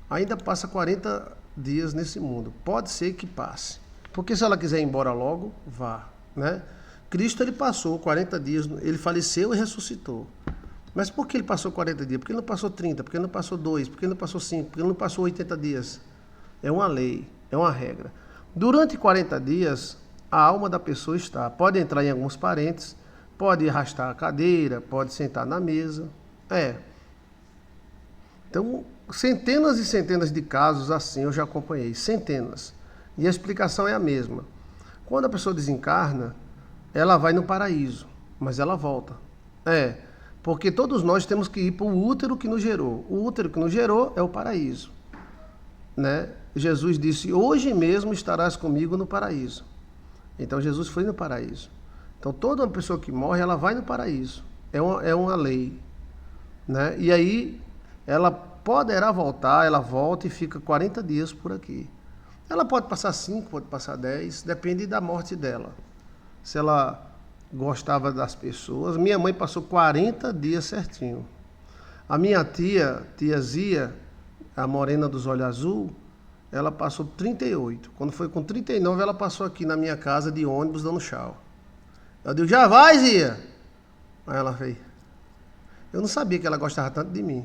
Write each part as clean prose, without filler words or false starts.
ainda passa 40 dias nesse mundo. Pode ser que passe. Porque se ela quiser ir embora logo, vá, né? Cristo, ele passou 40 dias, ele faleceu e ressuscitou. Mas por que ele passou 40 dias? Por que ele não passou 30? Por que ele não passou 2? Por que ele não passou 5? Por que ele não passou 80 dias? É uma lei, é uma regra. Durante 40 dias, a alma da pessoa está. Pode entrar em alguns parentes, pode arrastar a cadeira, pode sentar na mesa. Então, centenas e centenas de casos assim eu já acompanhei, centenas. E a explicação é a mesma. Quando a pessoa desencarna, ela vai no paraíso, mas ela volta. Porque todos nós temos que ir para o útero que nos gerou. O útero que nos gerou é o paraíso, né? Jesus disse, hoje mesmo estarás comigo no paraíso. Então Jesus foi no paraíso. Então toda uma pessoa que morre, ela vai no paraíso. É uma lei, né? E aí ela poderá voltar, ela volta e fica 40 dias por aqui. Ela pode passar 5, pode passar 10, depende da morte dela. Se ela gostava das pessoas. Minha mãe passou 40 dias certinho. A minha tiazia, a morena dos olhos azul, ela passou 38. Quando foi com 39, ela passou aqui na minha casa de ônibus dando tchau. Eu digo, já vai, Zia? Aí ela fez. Eu não sabia que ela gostava tanto de mim.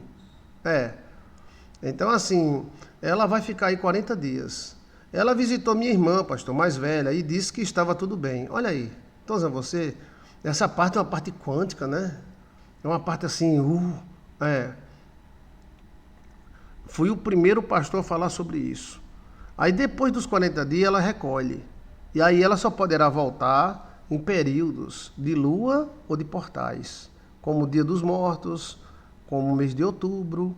Então assim, ela vai ficar aí 40 dias. Ela visitou minha irmã, pastor, mais velha, e disse que estava tudo bem. Olha aí, estou dizendo a você, essa parte é uma parte quântica, né? É uma parte assim, Fui o primeiro pastor a falar sobre isso. Aí depois dos 40 dias ela recolhe. E aí ela só poderá voltar em períodos de lua ou de portais. Como o Dia dos Mortos, como o mês de outubro.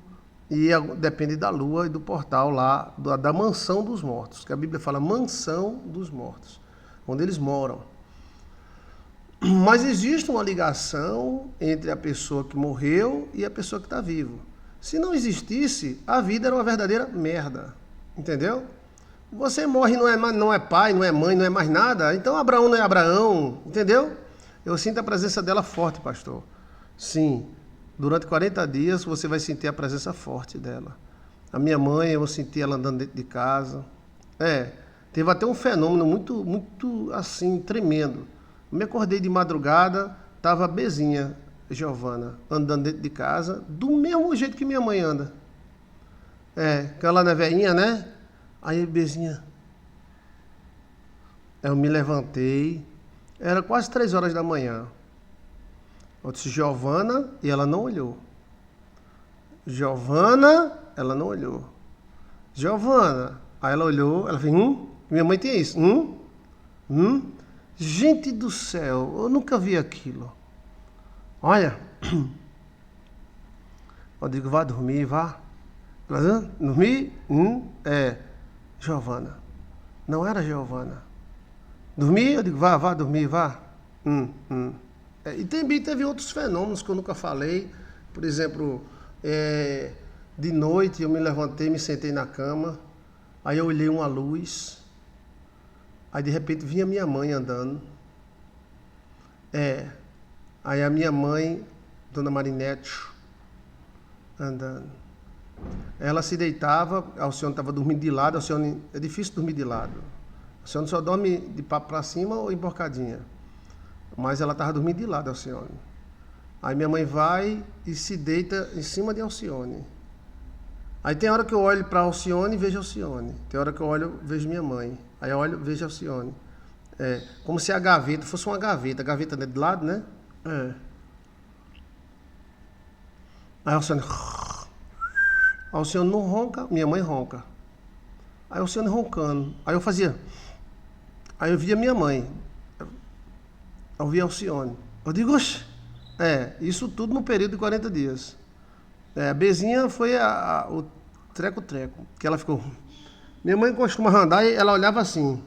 E depende da lua e do portal lá, da mansão dos mortos. Que a Bíblia fala mansão dos mortos. Onde eles moram. Mas existe uma ligação entre a pessoa que morreu e a pessoa que está viva. Se não existisse, a vida era uma verdadeira merda. Entendeu? Você morre, não é pai, não é mãe, não é mais nada. Então Abraão não é Abraão. Entendeu? Eu sinto a presença dela forte, pastor. Sim. Durante 40 dias você vai sentir a presença forte dela. A minha mãe, eu senti ela andando dentro de casa. Teve até um fenômeno muito, muito assim, tremendo. Eu me acordei de madrugada, estava a Bezinha, Giovana, andando dentro de casa, do mesmo jeito que minha mãe anda. Que ela não é velhinha, né? Aí, Bezinha, eu me levantei, era quase 3 horas da manhã. Eu disse, Giovana, e ela não olhou. Giovana, ela não olhou. Giovana, aí ela olhou, ela fez, Minha mãe tem isso, Gente do céu, eu nunca vi aquilo. Olha, eu digo, vá dormir, vá. Ela, dormir? Giovana. Não era Giovana. Dormir? Eu digo, vá dormir, vá. E também teve outros fenômenos que eu nunca falei. Por exemplo, de noite eu me levantei, me sentei na cama. Aí eu olhei uma luz. Aí de repente vinha minha mãe andando. Aí a minha mãe, Dona Marinete, andando. Ela se deitava, a Alcione estava dormindo de lado. Alcione, é difícil dormir de lado. A Alcione só dorme de papo para cima ou emborcadinha. Mas ela estava dormindo de lado, Alcione. Aí minha mãe vai e se deita em cima de Alcione. Aí tem hora que eu olho para Alcione e vejo Alcione. Tem hora que eu olho e vejo minha mãe. Aí eu olho e vejo Alcione. Como se a gaveta fosse uma gaveta. A gaveta de lado, né? Aí Alcione... A Alcione não ronca, minha mãe ronca. Aí a Alcione roncando. Aí eu fazia... Aí eu via minha mãe. Eu via Alcione. Eu digo, oxe... isso tudo no período de 40 dias. A Bezinha foi o treco-treco, que ela ficou... Minha mãe costumava andar e ela olhava assim.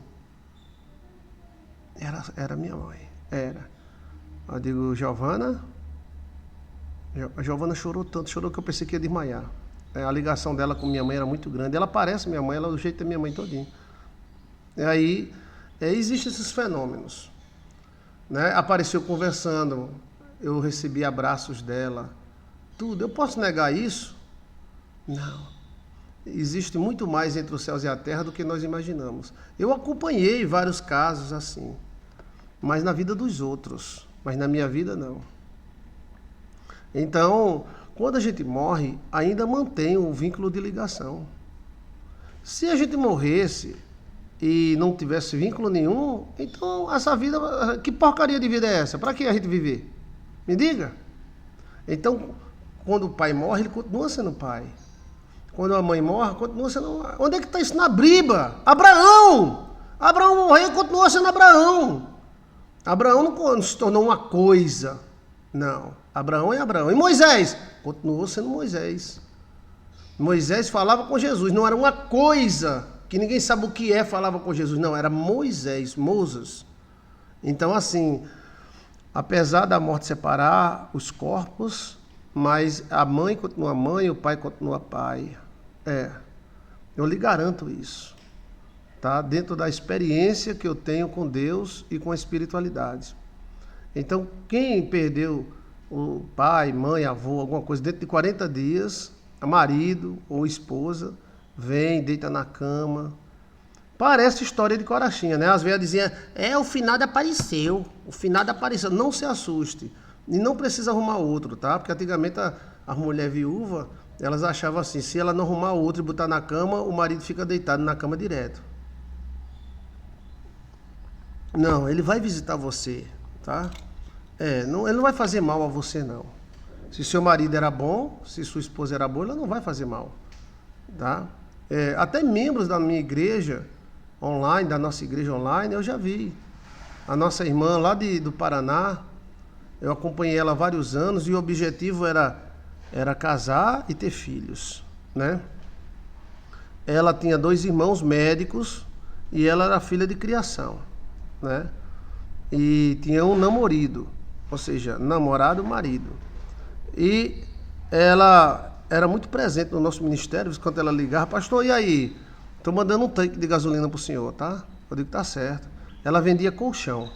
Era minha mãe, era. Eu digo, Giovana... A Giovana chorou tanto, chorou que eu pensei que ia desmaiar. A ligação dela com minha mãe era muito grande. Ela parece minha mãe, ela é do jeito da minha mãe todinha. E aí, existem esses fenômenos. Né? Apareceu conversando, eu recebi abraços dela, tudo. Eu posso negar isso? Não. existe muito mais entre os céus e a terra do que nós imaginamos. Eu acompanhei vários casos assim, mas na vida dos outros, mas na minha vida não. Então, quando a gente morre, ainda mantém um vínculo de ligação. Se a gente morresse e não tivesse vínculo nenhum, então essa vida, que porcaria de vida é essa? Para que a gente viver? Me diga. Então, quando o pai morre, ele continua sendo pai. Quando a mãe morre, continua sendo... Onde é que está isso na Bíblia? Abraão! Abraão morreu e continua sendo Abraão. Abraão não se tornou uma coisa. Não. Abraão é Abraão. E Moisés? Continuou sendo Moisés. Moisés falava com Jesus. Não era uma coisa que ninguém sabe o que é, falava com Jesus. Não, era Moisés, Moses. Então, assim, apesar da morte separar os corpos, mas a mãe continua mãe, o pai continua pai. Eu lhe garanto isso, tá? Dentro da experiência que eu tenho com Deus e com a espiritualidade. Então, quem perdeu o pai, mãe, avô, alguma coisa dentro de 40 dias, marido ou esposa, vem, deita na cama. Parece história de Corachinha, né? As velhas diziam, o finado apareceu, o finado apareceu. Não se assuste. E não precisa arrumar outro, tá? Porque antigamente a mulher viúva, elas achavam assim, se ela não arrumar outro e botar na cama, o marido fica deitado na cama direto. Não, ele vai visitar você, tá? Ele não vai fazer mal a você, não. Se seu marido era bom, se sua esposa era boa, ela não vai fazer mal, tá? Até membros da minha igreja online, da nossa igreja online, eu já vi. A nossa irmã lá do Paraná, eu acompanhei ela há vários anos e o objetivo era casar e ter filhos, né? Ela tinha 2 irmãos médicos e ela era filha de criação, né? E tinha um namorado, ou seja, namorado, marido. E ela era muito presente no nosso ministério, quando ela ligava, pastor, e aí? Estou mandando um tanque de gasolina para o senhor, tá? Eu digo, tá certo. Ela vendia colchão,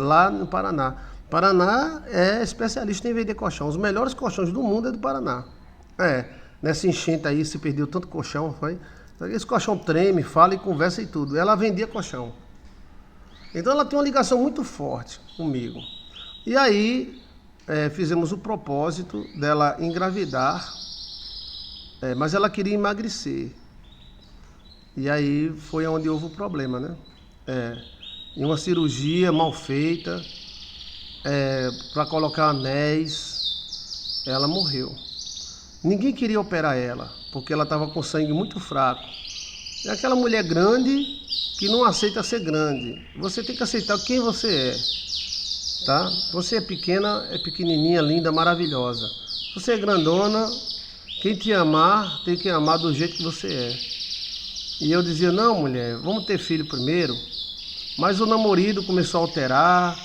lá no Paraná. Paraná é especialista em vender colchão. Os melhores colchões do mundo é do Paraná. Nessa enchente aí se perdeu tanto colchão, foi? Esse colchão treme, fala e conversa e tudo. Ela vendia colchão. Então ela tem uma ligação muito forte comigo. E aí fizemos o propósito dela engravidar, mas ela queria emagrecer. E aí foi onde houve o problema, né? Em uma cirurgia mal feita, para colocar anéis, ela morreu. Ninguém queria operar ela, porque ela estava com sangue muito fraco. É aquela mulher grande que não aceita ser grande. Você tem que aceitar quem você é, tá? Você é pequena, é pequenininha, linda, maravilhosa. Você é grandona, quem te amar, tem que amar do jeito que você é. E eu dizia, não mulher, vamos ter filho primeiro. Mas o namorado começou a alterar,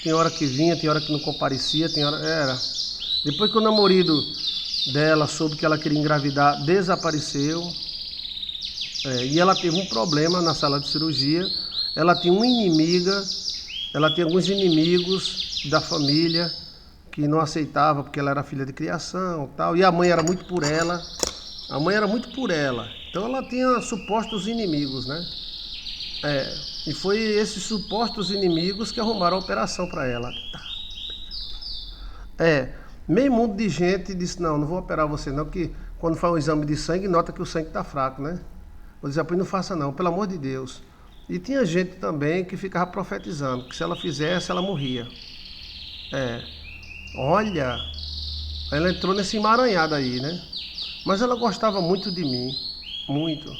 tem hora que vinha, tem hora que não comparecia, tem hora... Depois que o namorado dela soube que ela queria engravidar, desapareceu. E ela teve um problema na sala de cirurgia. Ela tinha uma inimiga, ela tinha alguns inimigos da família que não aceitava porque ela era filha de criação e tal. E a mãe era muito por ela. A mãe era muito por ela. Então ela tinha supostos inimigos, né? E foi esses supostos inimigos que arrumaram a operação para ela. Meio mundo de gente disse, não vou operar você não, porque quando faz um exame de sangue, nota que o sangue está fraco, né? Eu dizia, pois não faça não, pelo amor de Deus. E tinha gente também que ficava profetizando, que se ela fizesse, ela morria. Olha, ela entrou nesse emaranhado aí, né? Mas ela gostava muito de mim, muito.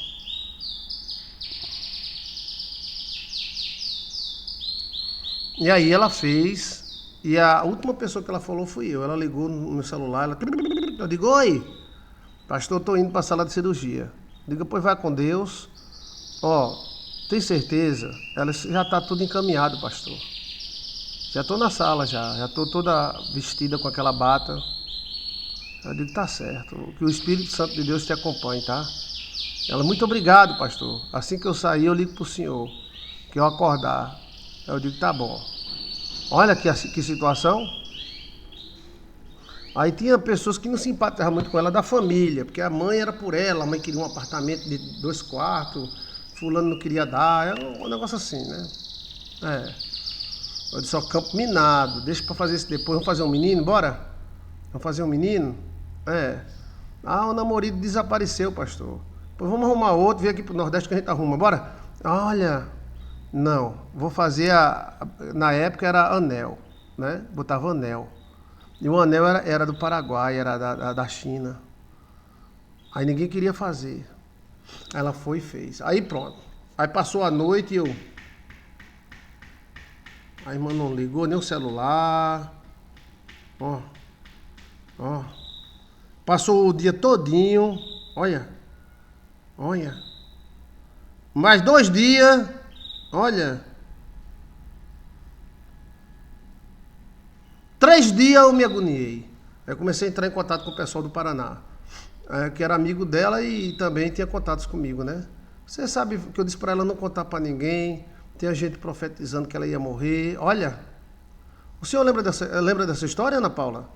E aí ela fez, e a última pessoa que ela falou fui eu. Ela ligou no meu celular, eu digo, oi, pastor, estou indo para a sala de cirurgia. Diga, pois vai com Deus. Tem certeza? Ela já está tudo encaminhado, pastor. Já estou na sala, já estou toda vestida com aquela bata. Eu digo, tá certo, que o Espírito Santo de Deus te acompanhe, tá? Ela, muito obrigado, pastor. Assim que eu sair, eu ligo para o senhor, que eu acordar. Eu digo, tá bom. Olha que situação. Aí tinha pessoas que não simpatizavam muito com ela da família, porque a mãe era por ela, a mãe queria um apartamento de 2 quartos, fulano não queria dar, era um negócio assim, né? É. Eu disse, ó, campo minado, deixa pra fazer isso depois, vamos fazer um menino, bora? Vamos fazer um menino? É. Ah, o namorado desapareceu, pastor. Pois vamos arrumar outro, vir aqui pro Nordeste que a gente arruma, bora? Olha, não, vou fazer na época era anel, né? Botava anel. E o anel era do Paraguai, era da China. Aí ninguém queria fazer. Aí ela foi e fez. Aí pronto. Aí passou a noite e eu. A irmã não ligou nem o celular. Ó, ó. Passou o dia todinho. Olha, olha. Mais 2 dias. Olha. 3 dias eu me agoniei. Aí comecei a entrar em contato com o pessoal do Paraná, que era amigo dela e também tinha contatos comigo, né? Você sabe que eu disse para ela não contar para ninguém. Tinha gente profetizando que ela ia morrer. Olha, o senhor lembra dessa história, Ana Paula?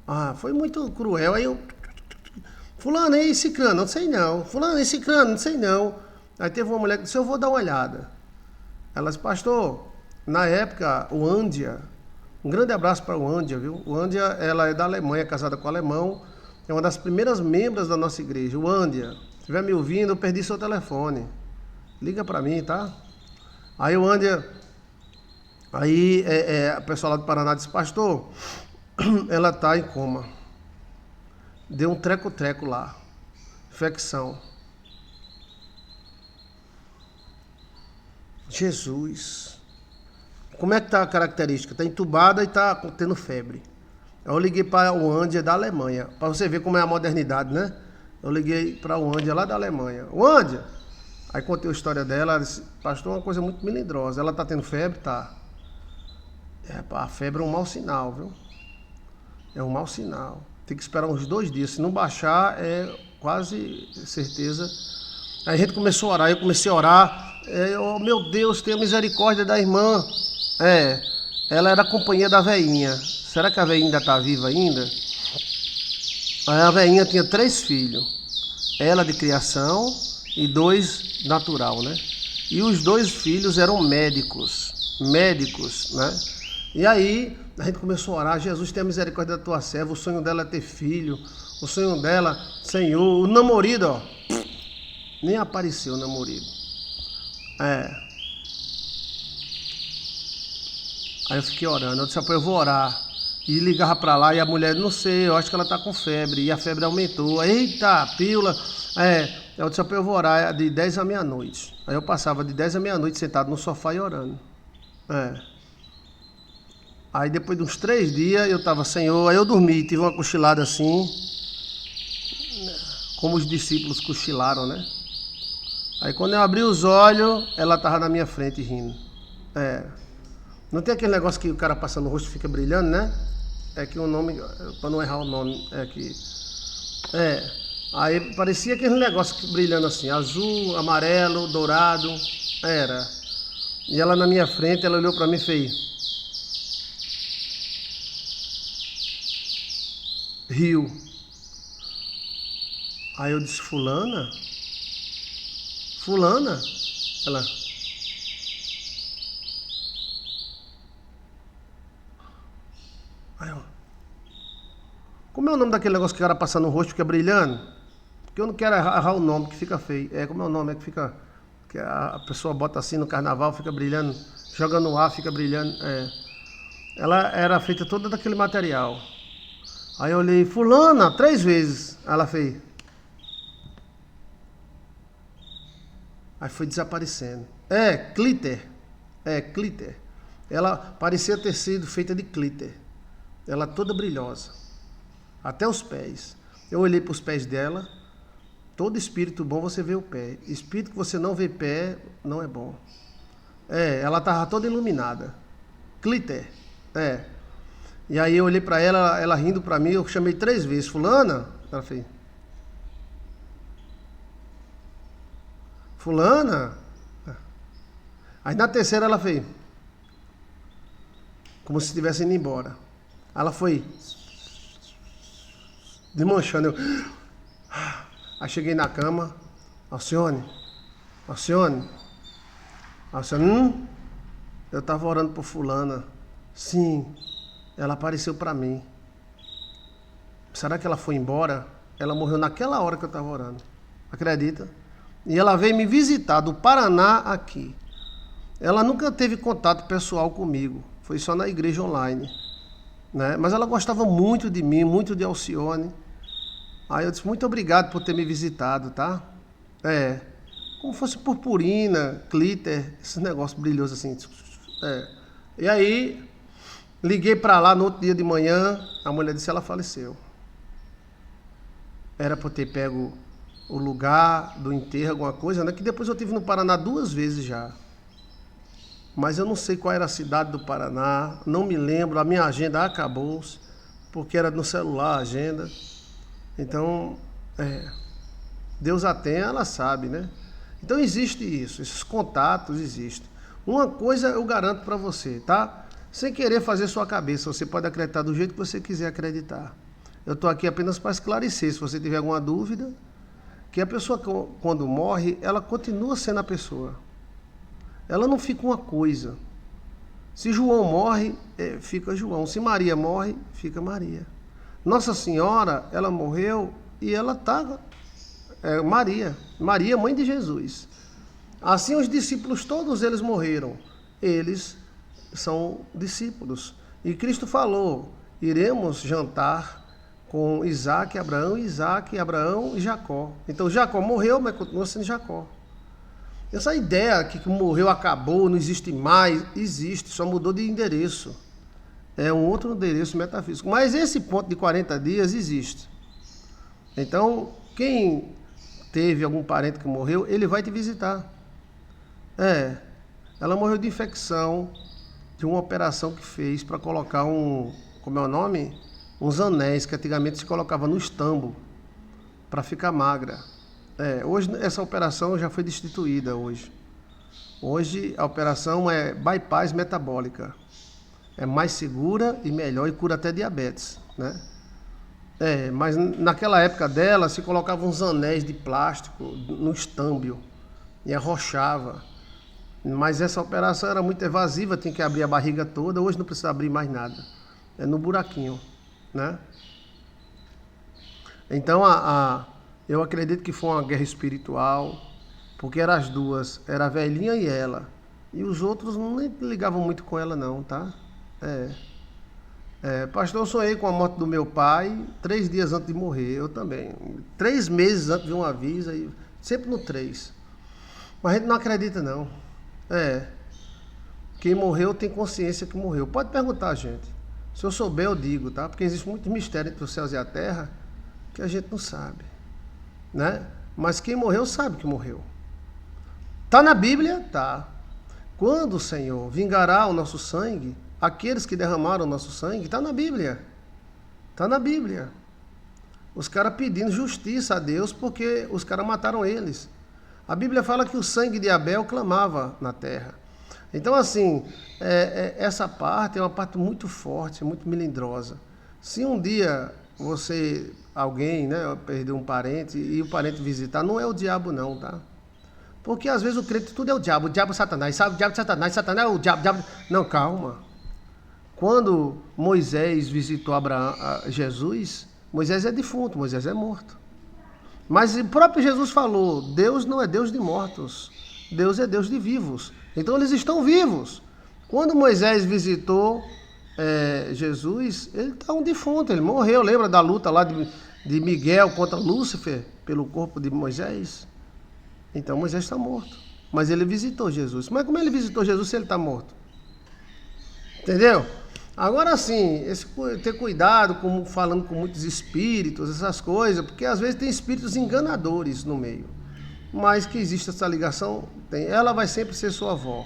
Ah, foi muito cruel. Aí eu, fulano, e cicrano, não sei não. Fulano, e cicrano, não sei não. Aí teve uma mulher que disse, eu vou dar uma olhada. Ela disse, pastor, na época, o Ândia, um grande abraço para o Ândia, viu? O Ândia, ela é da Alemanha, casada com um alemão, é uma das primeiras membros da nossa igreja. O Ândia, se estiver me ouvindo, eu perdi seu telefone. Liga para mim, tá? Aí o Ândia, aí a pessoa lá do Paraná disse, pastor, ela tá em coma. Deu um treco-treco lá, infecção. Jesus. Como é que tá a característica? Tá entubada e tá tendo febre. Eu liguei para o Ândia da Alemanha, para você ver como é a modernidade, né? Eu liguei para o Ândia lá da Alemanha. O Ândia! Aí contei a história dela, ela disse, pastor, uma coisa muito melindrosa. Ela tá tendo febre? Tá. A febre é um mau sinal, viu? É um mau sinal. Tem que esperar uns 2 dias. Se não baixar, é quase certeza. Aí a gente começou a orar, eu comecei a orar. Oh, meu Deus, tenha misericórdia da irmã. Ela era a companhia da veinha. Será que a veinha ainda está viva ainda? Aí a veinha tinha 3 filhos. Ela de criação e 2 natural, né? E os 2 filhos eram médicos, né? E aí a gente começou a orar, Jesus, tenha misericórdia da tua serva, o sonho dela é ter filho, o sonho dela, Senhor, o namorado, ó, nem apareceu o namorado. Aí eu fiquei orando, eu disse, eu vou orar. E ligava pra lá e a mulher, não sei, eu acho que ela tá com febre. E a febre aumentou. Eita, pílula. Eu disse, eu vou orar de 10 à meia-noite. Aí eu passava de 10 à meia-noite sentado no sofá e orando. Aí depois de uns 3 dias eu tava, Senhor, aí eu dormi, tive uma cochilada assim, como os discípulos cochilaram, né? Aí quando eu abri os olhos, ela tava na minha frente rindo. Não tem aquele negócio que o cara passa no rosto e fica brilhando, né? É que o nome, para não errar o nome, aí parecia aquele negócio brilhando assim, azul, amarelo, dourado, era. E ela na minha frente, ela olhou para mim e fez, riu. Aí eu disse, fulana? Fulana? Ela, aí eu, como é o nome daquele negócio que o cara passa no rosto e fica brilhando? Porque eu não quero errar o nome, que fica feio. Como é o nome? É que fica, que a pessoa bota assim no carnaval, fica brilhando, joga no ar, fica brilhando. Ela era feita toda daquele material. Aí eu olhei, fulana, 3 vezes. Ela fez. Aí foi desaparecendo. Glitter. Glitter. Ela parecia ter sido feita de glitter. Ela toda brilhosa. Até os pés. Eu olhei para os pés dela. Todo espírito bom você vê o pé. Espírito que você não vê pé, não é bom. Ela estava toda iluminada. Glitter. E aí eu olhei para ela, ela rindo para mim, eu chamei 3 vezes. Fulana? Ela fez. Fulana? Aí na terceira ela fez. Como se estivesse indo embora. Ela foi. desmanchando. Aí cheguei na cama, Alcione, eu estava orando por fulana. Sim, ela apareceu para mim. Será que ela foi embora? Ela morreu naquela hora que eu estava orando. Acredita? E ela veio me visitar do Paraná aqui. Ela nunca teve contato pessoal comigo. Foi só na igreja online. Né? Mas ela gostava muito de mim, muito de Alcione. Aí eu disse, muito obrigado por ter me visitado, tá? Como fosse purpurina, glitter, esse negócio brilhoso assim. E aí, liguei pra lá no outro dia de manhã, a mulher disse, ela faleceu. Era pra eu ter pego o lugar do enterro, alguma coisa, né? Que depois eu tive no Paraná 2 vezes já. Mas eu não sei qual era a cidade do Paraná, não me lembro, a minha agenda acabou, porque era no celular a agenda. Então, Deus a tem, ela sabe, né? Então existe isso, esses contatos existem. Uma coisa eu garanto para você, tá? Sem querer fazer sua cabeça, você pode acreditar do jeito que você quiser acreditar. Eu estou aqui apenas para esclarecer, se você tiver alguma dúvida, que a pessoa quando morre, ela continua sendo a pessoa. Ela não fica uma coisa. Se João morre, fica João. Se Maria morre, fica Maria. Nossa Senhora, ela morreu e ela está Maria. Maria, mãe de Jesus. Assim os discípulos, todos eles morreram. Eles são discípulos. E Cristo falou, iremos jantar com Isaac e Abraão e Jacó. Então Jacó morreu, mas continua sendo Jacó. Essa ideia que morreu, acabou, não existe mais, existe, só mudou de endereço. É um outro endereço metafísico. Mas esse ponto de 40 dias existe. Então, quem teve algum parente que morreu, ele vai te visitar. Ela morreu de infecção, de uma operação que fez para colocar como é o nome? Uns anéis que antigamente se colocava no estambo para ficar magra. Hoje essa operação já foi destituída hoje. Hoje a operação é bypass metabólica. É mais segura e melhor e cura até diabetes, né? Mas naquela época dela se colocava uns anéis de plástico no estâmbio e arrochava. Mas essa operação era muito evasiva, tinha que abrir a barriga toda. Hoje não precisa abrir mais nada. É no buraquinho, né? Então eu acredito que foi uma guerra espiritual, porque eram as duas, era a velhinha e ela. E os outros não ligavam muito com ela não, tá? Pastor, eu sonhei com a morte do meu pai 3 dias antes de morrer, eu também. 3 meses antes de um aviso, aí, sempre no 3. Mas a gente não acredita não. Quem morreu tem consciência que morreu. Pode perguntar, gente. Se eu souber, eu digo, tá? Porque existe muito mistério entre os céus e a terra que a gente não sabe, né? Mas quem morreu sabe que morreu. Tá na Bíblia? Tá. Quando o Senhor vingará o nosso sangue, aqueles que derramaram o nosso sangue, tá na Bíblia. Tá na Bíblia. Os caras pedindo justiça a Deus porque os caras mataram eles. A Bíblia fala que o sangue de Abel clamava na terra. Então, assim, essa parte é uma parte muito forte, muito melindrosa. Se um dia alguém, né, perdeu um parente e o parente visitar, não é o diabo não, tá? Porque às vezes o crente tudo é o diabo é Satanás, sabe? O diabo é Satanás é o diabo. Não, calma. Quando Moisés visitou Jesus, Moisés é defunto, Moisés é morto. Mas o próprio Jesus falou, Deus não é Deus de mortos, Deus é Deus de vivos. Então eles estão vivos. Quando Moisés visitou Jesus, ele está um defunto, ele morreu. Lembra da luta lá de Miguel contra Lúcifer pelo corpo de Moisés? Então Moisés está morto. Mas ele visitou Jesus. Mas como ele visitou Jesus se ele está morto? Entendeu? Agora sim, ter cuidado falando com muitos espíritos, essas coisas, porque às vezes tem espíritos enganadores no meio. Mas que existe essa ligação, tem. Ela vai sempre ser sua avó.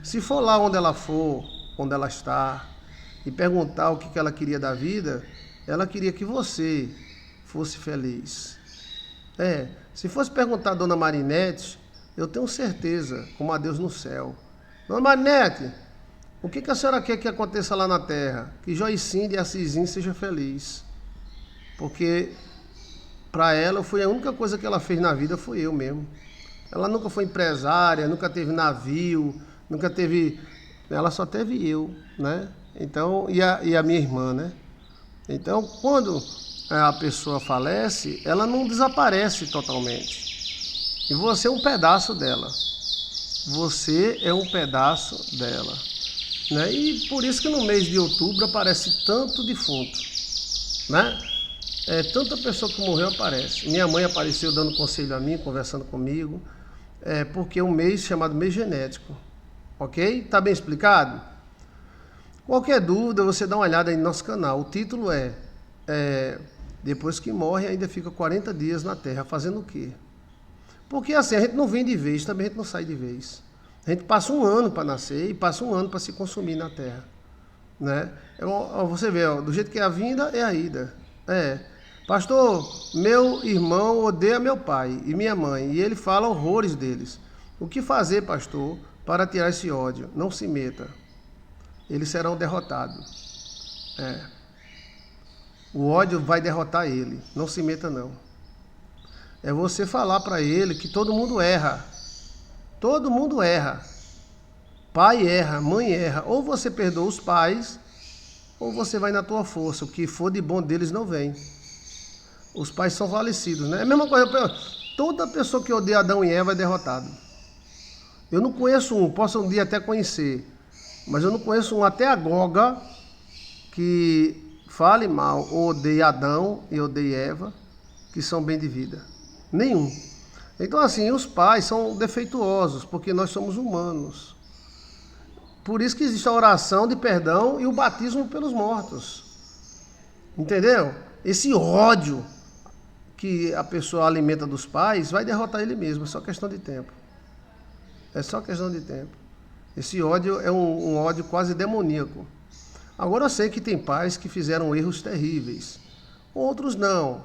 Se for lá onde ela for, onde ela está, e perguntar o que ela queria da vida, ela queria que você fosse feliz. Se fosse perguntar a Dona Marinete, eu tenho certeza, como a Deus no céu. Dona Marinete, o que a senhora quer que aconteça lá na terra? Que Joicinho de Assisinho seja feliz. Porque para ela, foi a única coisa que ela fez na vida foi eu mesmo. Ela nunca foi empresária, nunca teve navio, nunca teve... Ela só teve eu, né? Então, e a minha irmã, né? Então, quando a pessoa falece, ela não desaparece totalmente. E você é um pedaço dela. Você é um pedaço dela. Né? E por isso que no mês de outubro aparece tanto defunto. Né? Tanta pessoa que morreu aparece. Minha mãe apareceu dando conselho a mim, conversando comigo. Porque é um mês chamado mês genético. Ok? Tá bem explicado? Qualquer dúvida, você dá uma olhada aí no nosso canal. O título depois que morre, ainda fica 40 dias na Terra. Fazendo o quê? Porque assim, a gente não vem de vez, também a gente não sai de vez. A gente passa um ano para nascer e passa um ano para se consumir na Terra. Né? Você vê, do jeito que é a vinda, é a ida. Pastor, meu irmão odeia meu pai e minha mãe, e ele fala horrores deles. O que fazer, pastor, para tirar esse ódio? Não se meta. Eles serão derrotados. O ódio vai derrotar ele. Não se meta, não. É você falar para ele que todo mundo erra. Todo mundo erra. Pai erra, mãe erra. Ou você perdoa os pais, ou você vai na tua força. O que for de bom deles não vem. Os pais são falecidos, né? É a mesma coisa. Toda pessoa que odeia Adão e Eva é derrotado. Eu não conheço um, posso um dia até conhecer, mas eu não conheço um até agora que fale mal ou odeie Adão e odeie Eva, que são bem de vida. Nenhum. Então assim, os pais são defeituosos, porque nós somos humanos. Por isso que existe a oração de perdão e o batismo pelos mortos. Entendeu? Esse ódio que a pessoa alimenta dos pais vai derrotar ele mesmo, é só questão de tempo. É só questão de tempo. Esse ódio é um ódio quase demoníaco. Agora eu sei que tem pais que fizeram erros terríveis, outros não.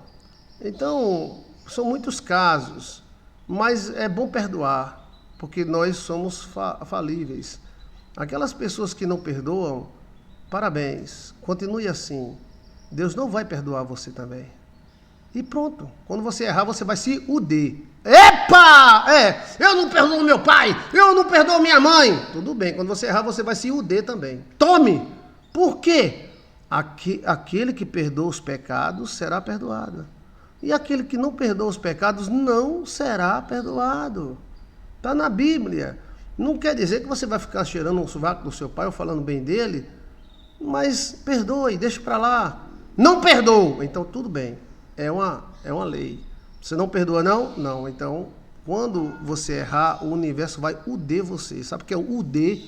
Então, são muitos casos, mas é bom perdoar, porque nós somos falíveis. Aquelas pessoas que não perdoam, parabéns, continue assim. Deus não vai perdoar você também. E pronto, quando você errar, você vai se uder. Epa! Eu não perdoo meu pai, eu não perdoo minha mãe. Tudo bem, quando você errar, você vai se uder também. Tome! Por quê? Aquele que perdoa os pecados será perdoado. E aquele que não perdoa os pecados não será perdoado. Está na Bíblia. Não quer dizer que você vai ficar cheirando um sovaco do seu pai ou falando bem dele, mas perdoe, deixe para lá. Não perdoa, então tudo bem. É uma lei. Você não perdoa, não? Não. Então, quando você errar, o universo vai uder você. Sabe o que é o uder?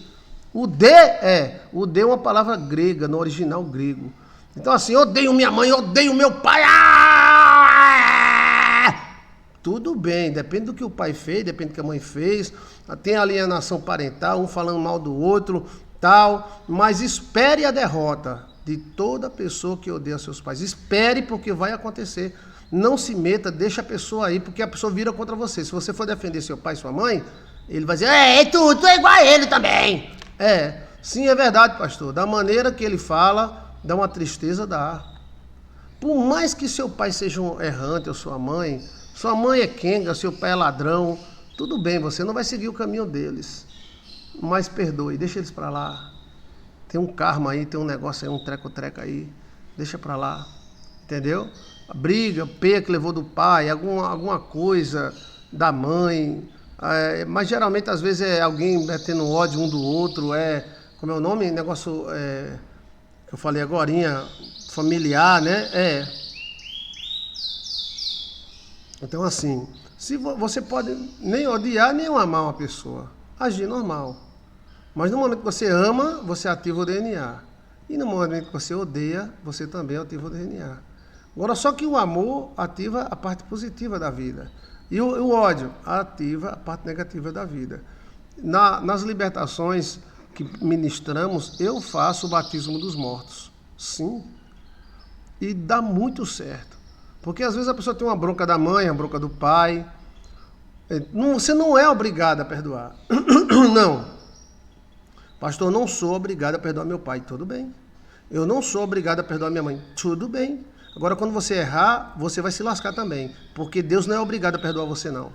Uder é uma palavra grega, no original grego. Então, assim, odeio minha mãe, odeio meu pai. Tudo bem, depende do que o pai fez, depende do que a mãe fez. Tem alienação parental, um falando mal do outro, tal. Mas espere a derrota de toda pessoa que odeia seus pais. Espere, porque vai acontecer. Não se meta, deixa a pessoa aí, porque a pessoa vira contra você. Se você for defender seu pai e sua mãe, ele vai dizer, tu é igual a ele também. Sim, é verdade, pastor. Da maneira que ele fala, dá uma tristeza, dá. Por mais que seu pai seja um errante ou sua mãe é quenga, seu pai é ladrão, tudo bem, você não vai seguir o caminho deles. Mas perdoe, deixa eles pra lá. Tem um karma aí, tem um negócio aí, um treco-treco aí. Deixa pra lá. Entendeu? A briga, peia que levou do pai, alguma coisa da mãe. Mas geralmente, às vezes, é alguém tendo ódio um do outro. Como é o nome? Negócio que eu falei agorinha, familiar, né? Então, assim, se você pode nem odiar, nem amar uma pessoa. Agir normal. Mas no momento que você ama, você ativa o DNA. E no momento que você odeia, você também ativa o DNA. Agora, só que o amor ativa a parte positiva da vida. E o ódio ativa a parte negativa da vida. Nas libertações que ministramos, eu faço o batismo dos mortos. Sim. E dá muito certo. Porque às vezes a pessoa tem uma bronca da mãe, uma bronca do pai. Você não é obrigado a perdoar. Não. Pastor, eu não sou obrigado a perdoar meu pai. Tudo bem. Eu não sou obrigado a perdoar minha mãe. Tudo bem. Agora, quando você errar, você vai se lascar também. Porque Deus não é obrigado a perdoar você, não.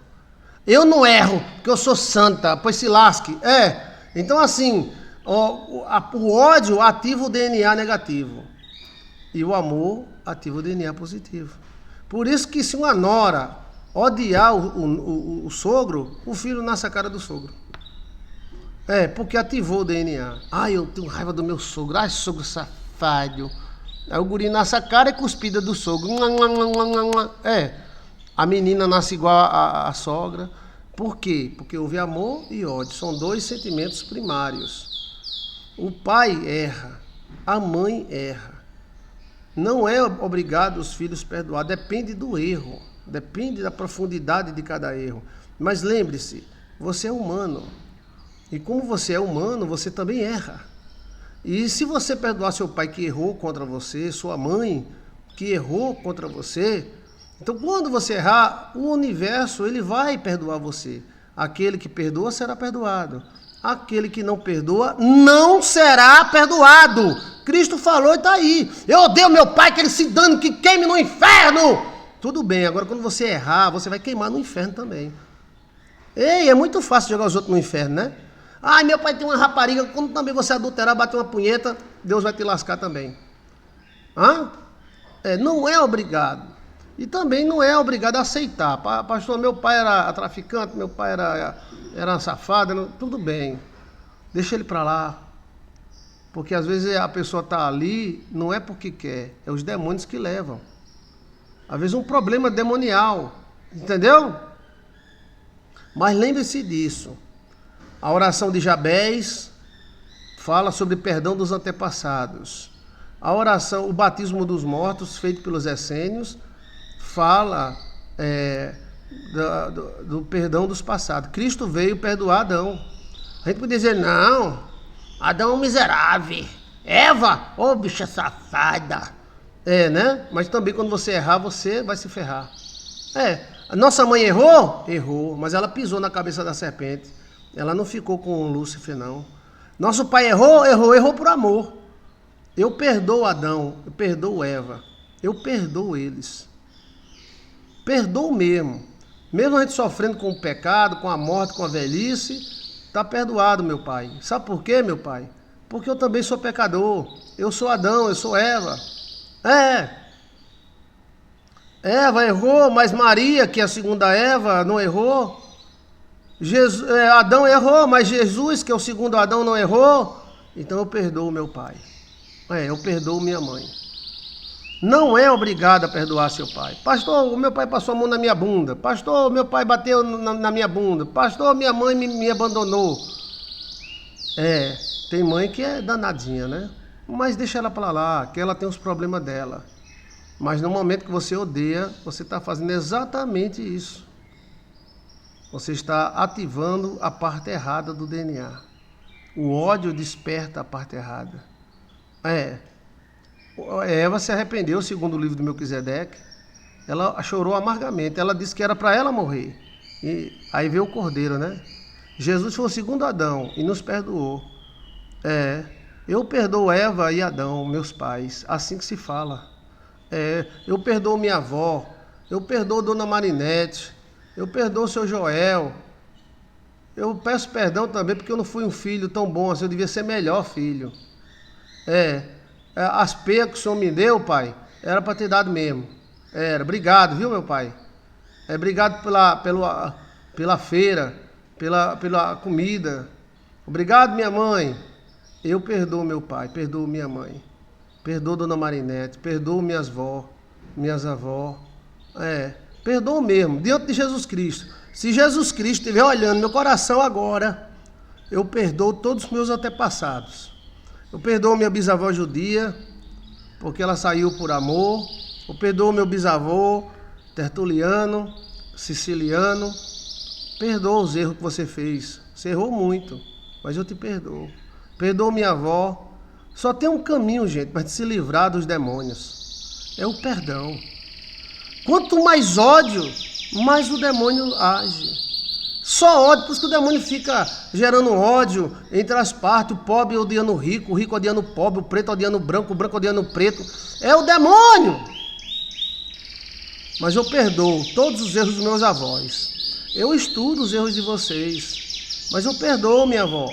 Eu não erro, porque eu sou santa, pois se lasque. Então assim, o ódio ativa o DNA negativo. E o amor ativa o DNA positivo. Por isso que se uma nora odiar o sogro, o filho nasce a cara do sogro. Porque ativou o DNA. Eu tenho raiva do meu sogro. Sogro safado. Aí o guri nasce a cara e cuspida do sogro. A menina nasce igual a sogra. Por quê? Porque houve amor e ódio. São dois sentimentos primários. O pai erra. A mãe erra. Não é obrigado os filhos perdoar. Depende do erro. Depende da profundidade de cada erro. Mas lembre-se, você é humano. E como você é humano, você também erra. E se você perdoar seu pai que errou contra você, sua mãe que errou contra você, então quando você errar, o universo ele vai perdoar você. Aquele que perdoa será perdoado. Aquele que não perdoa não será perdoado. Cristo falou e está aí. Eu odeio meu pai, que ele se dane, que queime no inferno. Tudo bem, agora quando você errar, você vai queimar no inferno também. É muito fácil jogar os outros no inferno, né? Meu pai tem uma rapariga, quando também você adulterar, bater uma punheta, Deus vai te lascar também. Não é obrigado. E também não é obrigado a aceitar. Pastor, meu pai era traficante, meu pai era safado, tudo bem. Deixa ele para lá. Porque às vezes a pessoa está ali, não é porque quer, é os demônios que levam. Às vezes um problema demonial, entendeu? Mas lembre-se disso. A oração de Jabez fala sobre perdão dos antepassados. A oração, o batismo dos mortos, feito pelos essênios, fala do perdão dos passados. Cristo veio perdoar Adão. A gente pode dizer, não, Adão é um miserável. Eva, bicha safada. Né? Mas também quando você errar, você vai se ferrar. A nossa mãe errou? Errou, mas ela pisou na cabeça da serpente. Ela não ficou com Lúcifer, não. Nosso pai errou por amor. Eu perdoo Adão, eu perdoo Eva, eu perdoo eles. Perdoo mesmo. Mesmo a gente sofrendo com o pecado, com a morte, com a velhice, está perdoado, meu pai. Sabe por quê, meu pai? Porque eu também sou pecador. Eu sou Adão, eu sou Eva. Eva errou, mas Maria, que é a segunda Eva, não errou. Adão errou, mas Jesus, que é o segundo Adão, não errou. Então eu perdoo meu pai. Eu perdoo minha mãe. Não é obrigado a perdoar seu pai. Pastor, o meu pai passou a mão na minha bunda. Pastor, meu pai bateu na minha bunda. Pastor, minha mãe me abandonou. Tem mãe que é danadinha, né? Mas deixa ela pra lá, que ela tem os problemas dela. Mas no momento que você odeia, você está fazendo exatamente isso. Você está ativando a parte errada do DNA. O ódio desperta a parte errada. Eva se arrependeu, segundo o livro do Melquisedeque. Ela chorou amargamente. Ela disse que era para ela morrer. E aí veio o cordeiro, né? Jesus foi o segundo Adão e nos perdoou. Eu perdoo Eva e Adão, meus pais. Assim que se fala. Eu perdoo minha avó. Eu perdoo Dona Marinete. Eu perdoo o seu Joel. Eu peço perdão também porque eu não fui um filho tão bom assim. Eu devia ser melhor filho. As peias que o Senhor me deu, pai, era para ter dado mesmo. Obrigado, viu, meu pai? Obrigado pela feira, pela comida. Obrigado, minha mãe. Eu perdoo meu pai, perdoo minha mãe. Perdoo Dona Marinete, perdoo minhas avós. Perdoo mesmo, diante de Jesus Cristo. Se Jesus Cristo estiver olhando meu coração agora, eu perdoo todos os meus antepassados. Eu perdoo minha bisavó judia, porque ela saiu por amor. Eu perdoo meu bisavô tertuliano, siciliano. Perdoo os erros que você fez. Você errou muito, mas eu te perdoo. Perdoo minha avó. Só tem um caminho, gente, para se livrar dos demônios. É o perdão. Quanto mais ódio, mais o demônio age. Só ódio, por isso que o demônio fica gerando ódio entre as partes, o pobre odiando o rico odiando o pobre, o preto odiando o branco odiando o preto. É o demônio. mas eu perdoo todos os erros dos meus avós. Eu estudo os erros de vocês, mas eu perdoo minha avó.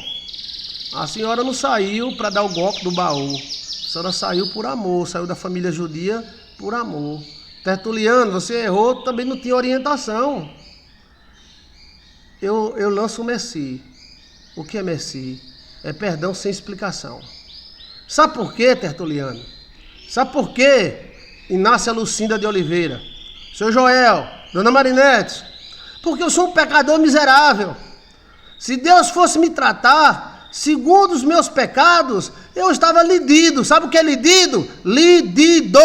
A senhora não saiu para dar o golpe do baú. A senhora saiu por amor, saiu da família judia por amor. Tertuliano, você errou, também não tinha orientação. Eu lanço o merci. O que é merci? É perdão sem explicação. Sabe por quê, Tertuliano? Sabe por quê, Inácia Lucinda de Oliveira? Seu Joel, Dona Marinete? Porque eu sou um pecador miserável. Se Deus fosse me tratar segundo os meus pecados, eu estava lidido. Sabe o que é lidido? Lidido.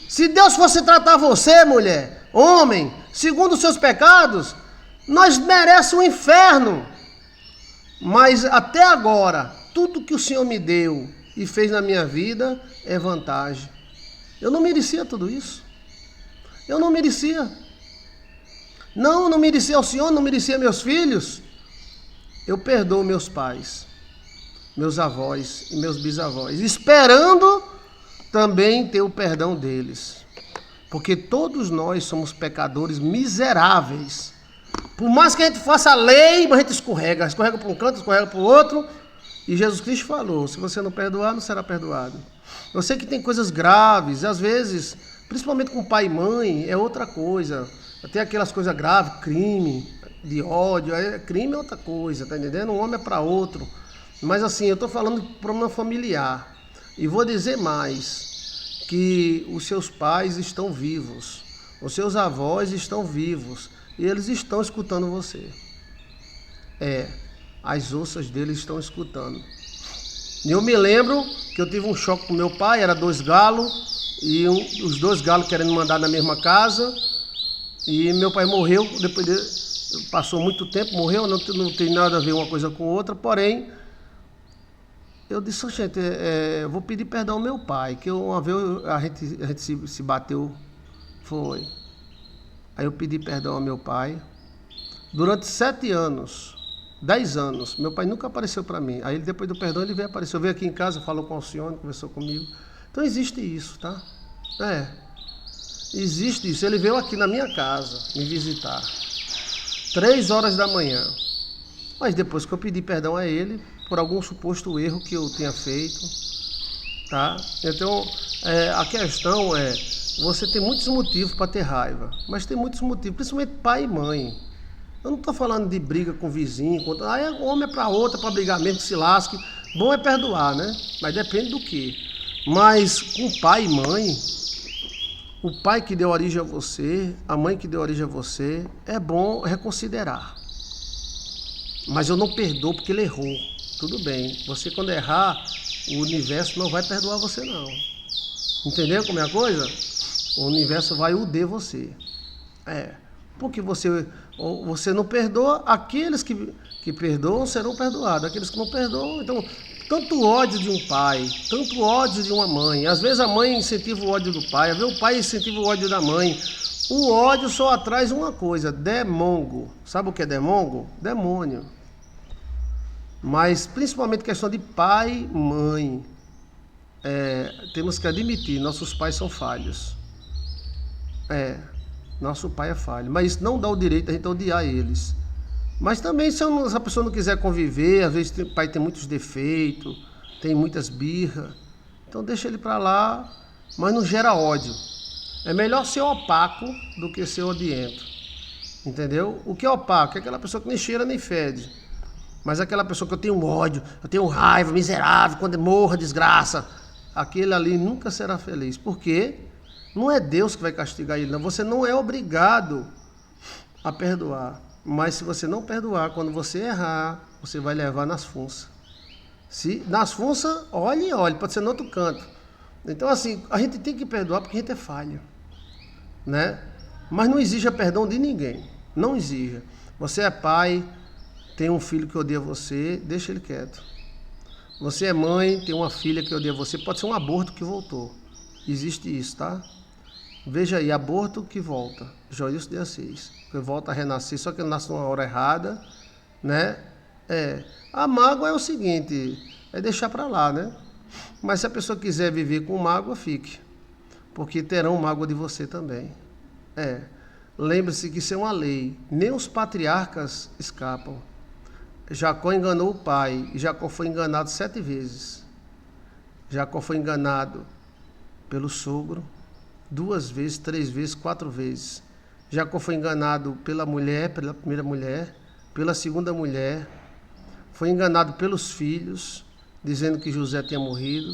Se Deus fosse tratar você, mulher, homem, segundo os seus pecados, nós merecemos o inferno. Mas até agora, tudo que o Senhor me deu e fez na minha vida é vantagem. Eu não merecia tudo isso. Eu não merecia. Não merecia o Senhor, não merecia meus filhos. Eu perdoo meus pais, meus avós e meus bisavós, esperando também ter o perdão deles. Porque todos nós somos pecadores miseráveis. Por mais que a gente faça a lei, mas a gente escorrega para um canto, escorrega para o outro. E Jesus Cristo falou, se você não perdoar, não será perdoado. Eu sei que tem coisas graves, às vezes, principalmente com pai e mãe, é outra coisa. Tem aquelas coisas graves, crime, de ódio, crime é outra coisa, tá entendendo? Um homem é para outro. Mas assim, eu estou falando de problema familiar. E vou dizer mais, que os seus pais estão vivos, os seus avós estão vivos, e eles estão escutando você. As ossas deles estão escutando. E eu me lembro que eu tive um choque com meu pai, era 2 galos, e os 2 galos querendo mandar na mesma casa, e meu pai morreu, depois passou muito tempo, morreu, não tem nada a ver uma coisa com outra, porém, eu disse, gente, eu vou pedir perdão ao meu pai, que uma vez a gente se bateu, foi. Aí eu pedi perdão ao meu pai, durante 7 anos, 10 anos, meu pai nunca apareceu para mim. Aí depois do perdão ele veio aparecer. Eu veio aqui em casa, falou com o senhor, conversou comigo. Então existe isso, tá? Existe isso. Ele veio aqui na minha casa me visitar. 3 horas da manhã. Mas depois que eu pedi perdão a ele, por algum suposto erro que eu tenha feito, tá? Então, a questão é, você tem muitos motivos para ter raiva, mas tem muitos motivos, principalmente pai e mãe. Eu não estou falando de briga com o vizinho, homem é para outra, para brigar mesmo, que se lasque. Bom é perdoar, né? Mas depende do quê? Mas com pai e mãe, o pai que deu origem a você, a mãe que deu origem a você, é bom reconsiderar. Mas eu não perdoo porque ele errou. Tudo bem, você quando errar, o universo não vai perdoar você não. Entendeu como é a coisa? O universo vai uder você. Porque você não perdoa, aqueles que perdoam serão perdoados, aqueles que não perdoam, então, tanto ódio de um pai, tanto ódio de uma mãe, às vezes a mãe incentiva o ódio do pai, às vezes o pai incentiva o ódio da mãe, o ódio só traz uma coisa, demongo, sabe o que é demongo? Demônio. Mas principalmente questão de pai, mãe, temos que admitir, nossos pais são falhos, nosso pai é falho, mas isso não dá o direito a gente odiar eles. Mas também se a pessoa não quiser conviver, às vezes o pai tem muitos defeitos, tem muitas birras, então deixa ele para lá, mas não gera ódio. É melhor ser opaco do que ser odiento, entendeu? O que é opaco? É aquela pessoa que nem cheira nem fede, mas aquela pessoa que eu tenho ódio, eu tenho raiva, miserável, quando morra, desgraça, aquele ali nunca será feliz. Por quê? Não é Deus que vai castigar ele, não. Você não é obrigado a perdoar. Mas se você não perdoar, quando você errar, você vai levar nas funças. Nas funças, olhe, pode ser no outro canto. Então, assim, a gente tem que perdoar porque a gente é falho, né? Mas não exija perdão de ninguém. Não exija. Você é pai, tem um filho que odeia você, deixa ele quieto. Você é mãe, tem uma filha que odeia você, pode ser um aborto que voltou. Existe isso, tá? Veja aí, aborto que volta, Joilson de Assis, que volta a renascer, só que ele nasce numa hora errada, né? A mágoa é o seguinte, é deixar para lá, né? Mas se a pessoa quiser viver com mágoa, fique. porque terão mágoa de você também. Lembre-se que isso é uma lei. Nem os patriarcas escapam. Jacó enganou o pai, e Jacó foi enganado 7 vezes. Jacó foi enganado pelo sogro, 2 vezes, 3 vezes, 4 vezes. Jacó foi enganado pela mulher, pela primeira mulher, pela segunda mulher. Foi enganado pelos filhos, dizendo que José tinha morrido.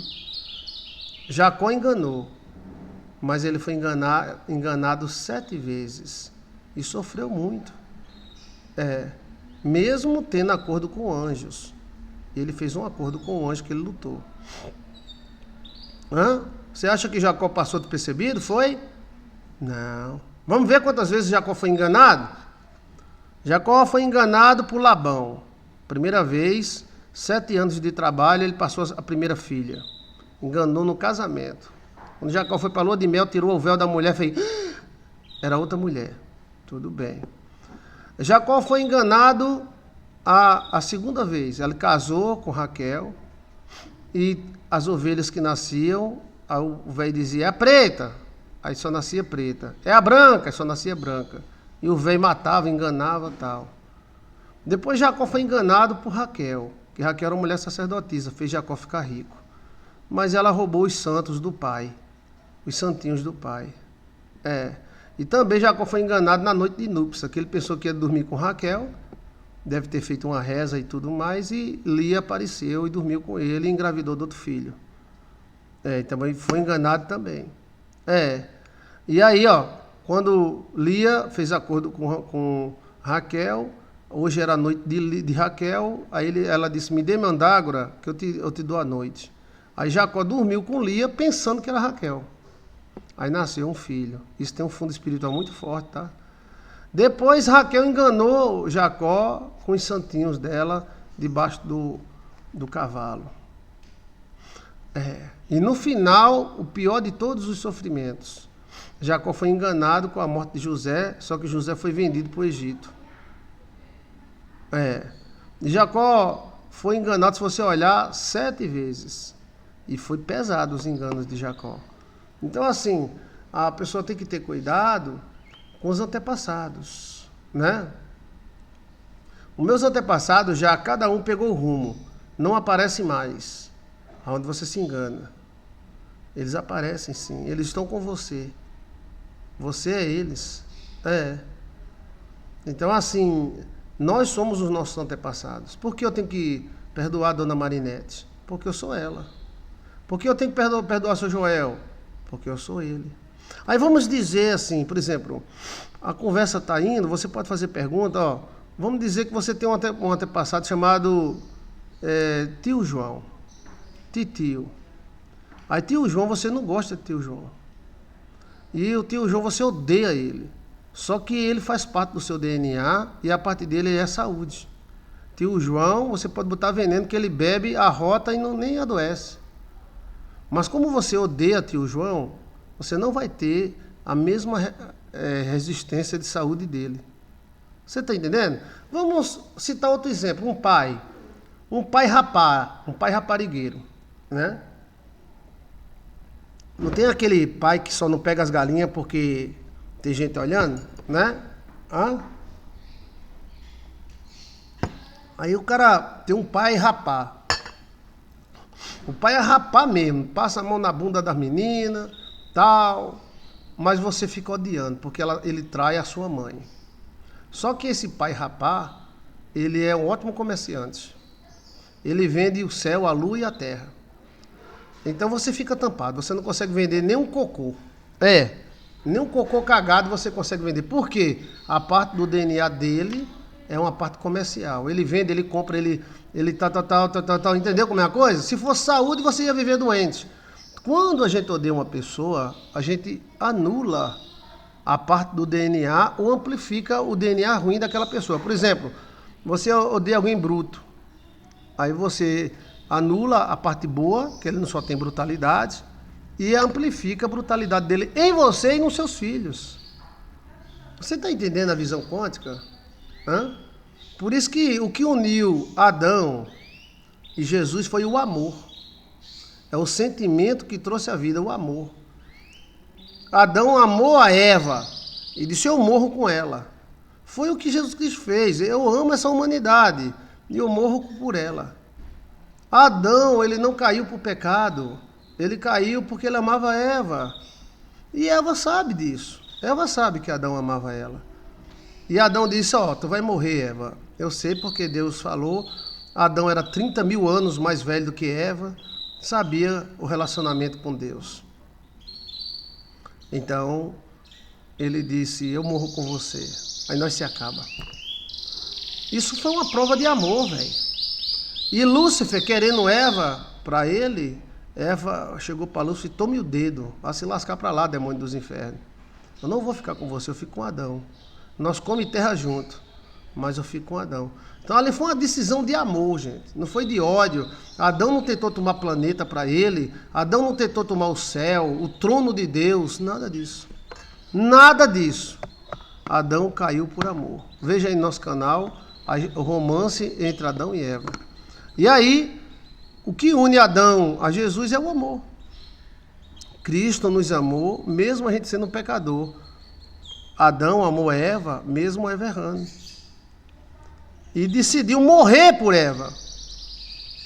Jacó enganou, mas ele foi enganado 7 vezes e sofreu muito. Mesmo tendo acordo com anjos. Ele fez um acordo com o anjo que ele lutou. Você acha que Jacó passou despercebido? Foi? Não. Vamos ver quantas vezes Jacó foi enganado? Jacó foi enganado por Labão. Primeira vez, 7 anos de trabalho, ele passou a primeira filha. Enganou no casamento. Quando Jacó foi para a lua de mel, tirou o véu da mulher, fez... Era outra mulher. Tudo bem. Jacó foi enganado a segunda vez. Ele casou com Raquel e as ovelhas que nasciam, o velho dizia, é a preta, aí só nascia preta. É a branca, aí só nascia branca. E o velho matava, enganava e tal. Depois Jacó foi enganado por Raquel, que Raquel era uma mulher sacerdotisa, fez Jacó ficar rico. Mas ela roubou os santos do pai, os santinhos do pai. E também Jacó foi enganado na noite de núpcias, que ele pensou que ia dormir com Raquel, deve ter feito uma reza e tudo mais, e Lia apareceu e dormiu com ele e engravidou do outro filho. Também foi enganado também. E aí, quando Lia fez acordo com Raquel, hoje era a noite de Raquel, aí ela disse, me dê mandágora que eu te dou a noite. Aí Jacó dormiu com Lia pensando que era Raquel. Aí nasceu um filho. Isso tem um fundo espiritual muito forte, tá? Depois Raquel enganou Jacó com os santinhos dela debaixo do cavalo. E no final, o pior de todos os sofrimentos. Jacó foi enganado com a morte de José, só que José foi vendido para o Egito. E Jacó foi enganado, se você olhar, 7 vezes. E foi pesado os enganos de Jacó. Então, assim, a pessoa tem que ter cuidado com os antepassados, né? Os meus antepassados já cada um pegou o rumo, não aparece mais aonde você se engana. Eles aparecem sim, eles estão com você. Você é eles. Então, assim, nós somos os nossos antepassados. Por que eu tenho que perdoar a dona Marinete? Porque eu sou ela. Por que eu tenho que perdoar seu Joel? Porque eu sou ele. Aí vamos dizer assim, por exemplo, a conversa está indo, você pode fazer pergunta, vamos dizer que você tem um antepassado chamado tio João, titio. Aí tio João, você não gosta de tio João. E o tio João, você odeia ele. Só que ele faz parte do seu DNA e a parte dele é saúde. Tio João, você pode botar veneno que ele bebe, arrota e nem adoece. Mas como você odeia tio João, você não vai ter a mesma resistência de saúde dele. Você está entendendo? Vamos citar outro exemplo, um pai raparigueiro, né? Não tem aquele pai que só não pega as galinhas porque tem gente olhando, né? Aí o cara tem um pai rapar. O pai é rapar mesmo, passa a mão na bunda das meninas, tal, mas você fica odiando, porque ele trai a sua mãe. Só que esse pai rapar, ele é um ótimo comerciante. Ele vende o céu, a lua e a terra. Então você fica tampado, você não consegue vender nem um cocô. Nem um cocô cagado você consegue vender. Por quê? A parte do DNA dele é uma parte comercial. Ele vende, ele compra, ele tal, entendeu como é a coisa? Se fosse saúde, você ia viver doente. Quando a gente odeia uma pessoa, a gente anula a parte do DNA ou amplifica o DNA ruim daquela pessoa. Por exemplo, você odeia alguém bruto. Aí você anula a parte boa, que ele não só tem brutalidade, e amplifica a brutalidade dele em você e nos seus filhos. Você está entendendo a visão quântica? Por isso que o que uniu Adão e Jesus foi o amor. É o sentimento que trouxe a vida, o amor. Adão amou a Eva e disse: eu morro com ela. Foi o que Jesus Cristo fez. Eu amo essa humanidade e eu morro por ela. Adão, ele não caiu por pecado. Ele caiu porque ele amava Eva. E Eva sabe disso. Eva sabe que Adão amava ela. E Adão disse: ó, tu vai morrer, Eva. Eu sei porque Deus falou. Adão era 30 mil anos mais velho do que Eva. Sabia o relacionamento com Deus. Então, ele disse: eu morro com você. Aí nós se acaba. Isso foi uma prova de amor, velho. E Lúcifer, querendo Eva para ele, Eva chegou para Lúcifer e tome o dedo. Vai se lascar para lá, demônio dos infernos. Eu não vou ficar com você, eu fico com Adão. Nós comemos terra junto, mas eu fico com Adão. Então ali foi uma decisão de amor, gente. Não foi de ódio. Adão não tentou tomar planeta para ele. Adão não tentou tomar o céu, o trono de Deus. Nada disso. Nada disso. Adão caiu por amor. Veja aí no nosso canal o romance entre Adão e Eva. E aí, o que une Adão a Jesus é o amor. Cristo nos amou, mesmo a gente sendo um pecador. Adão amou Eva, mesmo Eva errando. E decidiu morrer por Eva.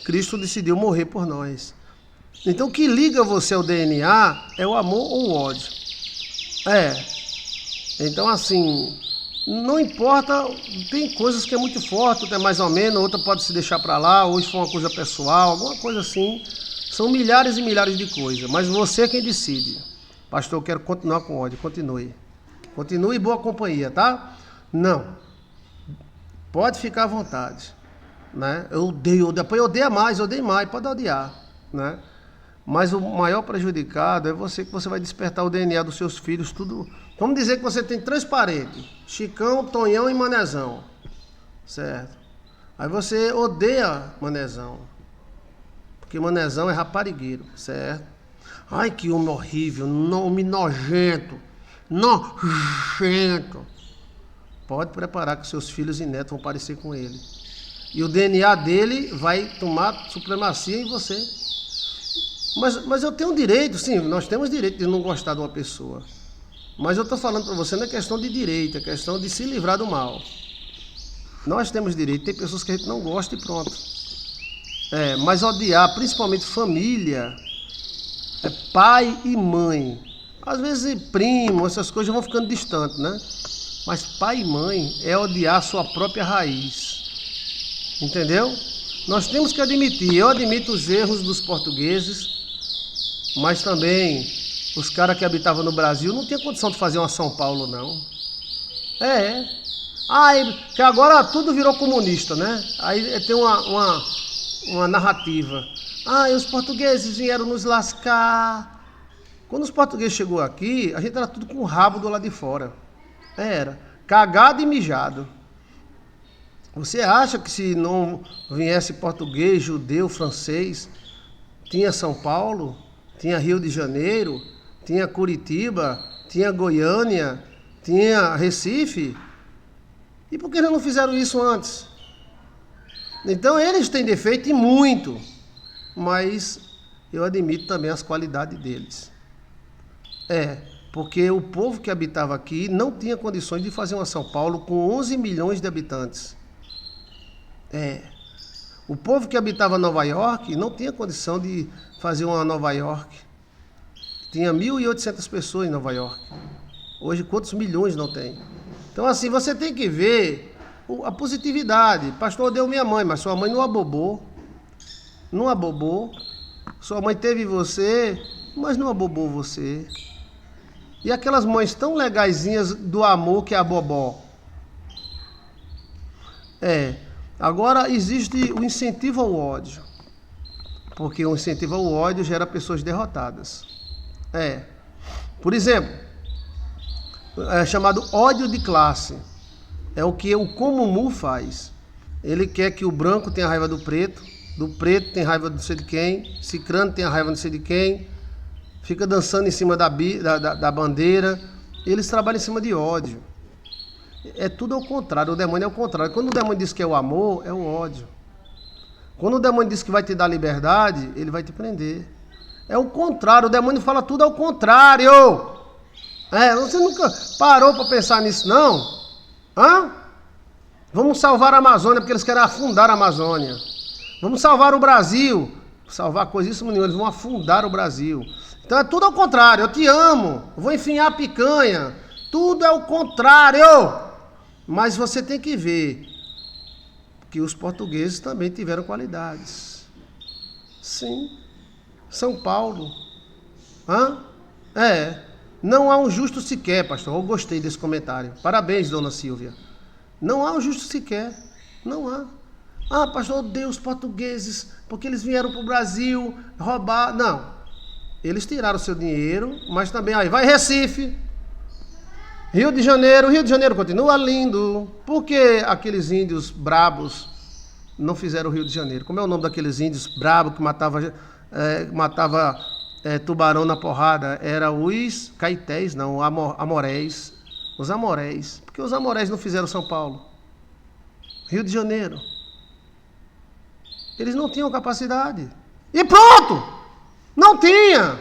Cristo decidiu morrer por nós. Então, o que liga você ao DNA é o amor ou o ódio. Então, assim, não importa, tem coisas que é muito forte, outra é mais ou menos, outra pode se deixar para lá, hoje foi uma coisa pessoal, alguma coisa assim. São milhares e milhares de coisas, mas você é quem decide. Pastor, eu quero continuar com ódio. Continue. Continue boa companhia, tá? Não. Pode ficar à vontade. Né? Eu odeio, depois eu odeio mais, pode odiar. Né? Mas o maior prejudicado é você, que você vai despertar o DNA dos seus filhos, tudo. Vamos dizer que você tem 3 parentes: Chicão, Tonhão e Manezão. Certo? Aí você odeia Manezão. Porque Manezão é raparigueiro, certo? Ai, que homem horrível, homem nojento. Nojento. Pode preparar que seus filhos e netos vão parecer com ele. E o DNA dele vai tomar supremacia em você. Mas eu tenho direito, sim, nós temos direito de não gostar de uma pessoa. Mas eu estou falando para você, não é questão de direito, é questão de se livrar do mal. Nós temos direito, tem pessoas que a gente não gosta e pronto. Mas odiar, principalmente família, é pai e mãe. Às vezes primo, essas coisas vão ficando distantes, né? Mas pai e mãe é odiar a sua própria raiz. Entendeu? Nós temos que admitir, eu admito os erros dos portugueses, mas também os caras que habitavam no Brasil não tinham condição de fazer uma São Paulo, não. Que agora tudo virou comunista, né? Aí tem uma narrativa. Os portugueses vieram nos lascar. Quando os portugueses chegou aqui, a gente era tudo com o rabo do lado de fora. Era cagado e mijado. Você acha que se não viesse português, judeu, francês, tinha São Paulo, tinha Rio de Janeiro, tinha Curitiba, tinha Goiânia, tinha Recife? E por que eles não fizeram isso antes? Então eles têm defeito e muito, mas eu admito também as qualidades deles. Porque o povo que habitava aqui não tinha condições de fazer uma São Paulo com 11 milhões de habitantes. O povo que habitava Nova York não tinha condição de fazer uma Nova York. Tinha 1.800 pessoas em Nova York. Hoje, quantos milhões não tem? Então, assim, você tem que ver a positividade. Pastor, deu minha mãe, mas sua mãe não abobou. Não abobou. Sua mãe teve você, mas não abobou você. E aquelas mães tão legaisinhas do amor que é a bobó. Agora existe o incentivo ao ódio. Porque o incentivo ao ódio gera pessoas derrotadas. Por exemplo, é chamado ódio de classe. É o que o Comumu faz. Ele quer que o branco tenha raiva do preto tem raiva de não sei de quem, cicrano tem raiva de não sei de quem, fica dançando em cima da bandeira. Eles trabalham em cima de ódio. É tudo ao contrário, o demônio é o contrário. Quando o demônio diz que é o amor, é o ódio. Quando o demônio diz que vai te dar liberdade, ele vai te prender. É o contrário, o demônio fala tudo ao contrário. Você nunca parou para pensar nisso, não? Hã? Vamos salvar a Amazônia porque eles querem afundar a Amazônia. Vamos salvar o Brasil. Salvar coisíssimo nenhum, eles vão afundar o Brasil. Então é tudo ao contrário. Eu te amo, eu vou enfiar a picanha. Tudo é o contrário. Mas você tem que ver que os portugueses também tiveram qualidades. Sim. São Paulo. Não há um justo sequer, pastor. Eu gostei desse comentário. Parabéns, dona Silvia. Não há um justo sequer. Não há. Pastor, eu odeio os portugueses porque eles vieram para o Brasil roubar. Não. Eles tiraram o seu dinheiro, mas também aí vai Recife. Rio de Janeiro continua lindo. Por que aqueles índios brabos não fizeram o Rio de Janeiro? Como é o nome daqueles índios brabos que matava tubarão na porrada? Era os caetés, não, amoréis. Os amoréis. Por que os amoréis não fizeram São Paulo? Rio de Janeiro. Eles não tinham capacidade. E pronto! Não tinha!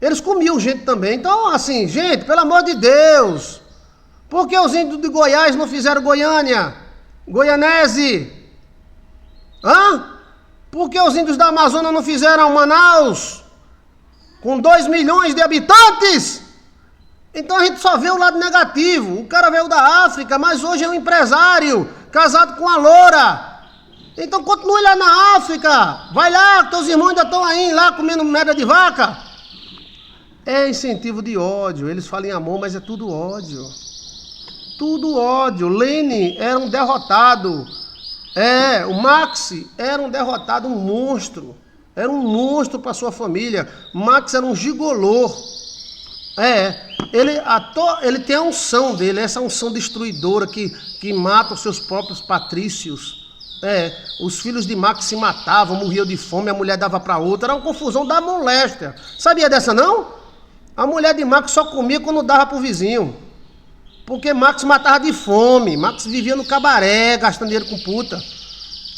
Eles comiam gente também. Então, assim, gente, pelo amor de Deus, por que os índios de Goiás não fizeram Goiânia? Goianese? Por que os índios da Amazônia não fizeram Manaus? Com 2 milhões de habitantes? Então a gente só vê o lado negativo. O cara veio da África, mas hoje é um empresário, casado com uma loura. Então continue lá na África. Vai lá, teus irmãos ainda estão aí, lá comendo merda de vaca. É incentivo de ódio. Eles falam em amor, mas é tudo ódio. Tudo ódio. Lenin era um derrotado. O Marx era um derrotado, um monstro. Era um monstro para sua família. Marx era um gigolô. Ele tem a unção dele, essa unção destruidora que mata os seus próprios patrícios. Os filhos de Marx se matavam, morriam de fome, a mulher dava para outra. Era uma confusão da moléstia. Sabia dessa não? A mulher de Marx só comia quando dava pro vizinho. Porque Marx matava de fome. Marx vivia no cabaré, gastando dinheiro com puta.